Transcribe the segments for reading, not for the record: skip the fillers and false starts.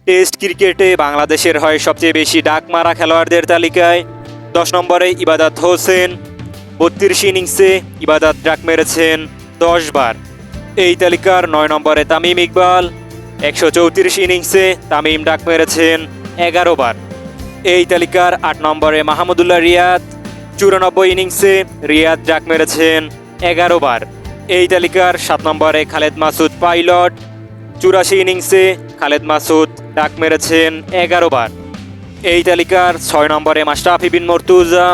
Test ক্রিকেটে বাংলাদেশের হয় সবচেয়ে বেশি ডাক মারা খেলোয়াড়দের তালিকায় 10 নম্বরে ইবাদত হোসেন। 32 ইনিংসে ইবাদত ডাক মেরেছেন 10 বার। এই তালিকার 9 নম্বরে তামিম ইকবাল। 134 ইনিংসে তামিম ডাক মেরেছেন 11 বার। এই তালিকার 8 নম্বরে মাহমুদুল্লাহ রিয়াদ। 94 ইনিংসে রিয়াদ ডাক মেরেছেন 11 বার। এই তালিকার 7 নম্বরে খালেদ মাসুদ পাইলট। 84 ইনিংসে খালেদ মাসুদ ডাক মেরেছেন 11 বার। এই তালিকার 6 নম্বরে মাশরাফি বিন মর্তুজা।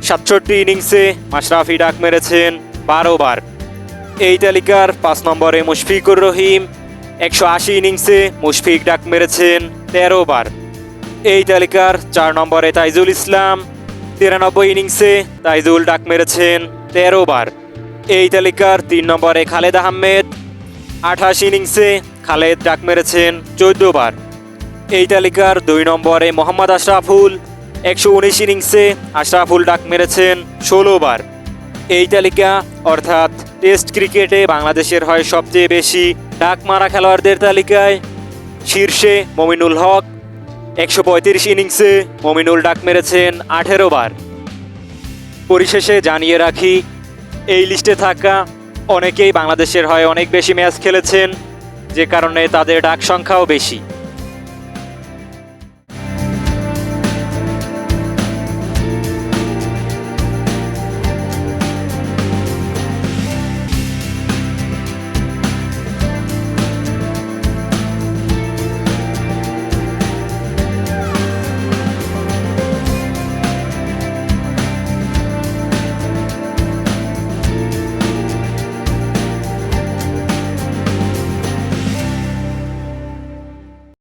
67 ইনিংসে মাশরাফি ডাক মেরেছেন 12 বার। এই তালিকার 5 নম্বরে মুশফিকুর রহিম। 180 ইনিংসে মুশফিক ডাক মেরেছেন 13 বার। এই তালিকার 4 নম্বরে তাইজুল ইসলাম। 93 ইনিংসে তাইজুল ডাক মেরেছেন 13 বার। এই তালিকার 3 নম্বরে খালেদ আহমেদ। 28 ইনিংসে খালেদ ডাক মেরেছেন 14 বার। এই তালিকার 2 নম্বরে মোহাম্মদ আশরাফুল। 119 ইনিংসে আশরাফুল ডাক মেরেছেন 16 বার। এই তালিকা অর্থাৎ টেস্ট ক্রিকেটে বাংলাদেশের হয় সবচেয়ে বেশি ডাক মারা খেলোয়াড়দের তালিকায় শীর্ষে মমিনুল হক। 135 ইনিংসে মমিনুল ডাক মেরেছেন 18 বার। পরিশেষে জানিয়ে রাখি, এই লিস্টে থাকা অনেকেই বাংলাদেশের হয় অনেক বেশি ম্যাচ খেলেছেন, যে কারণে তাদের ডাক সংখ্যাও বেশি।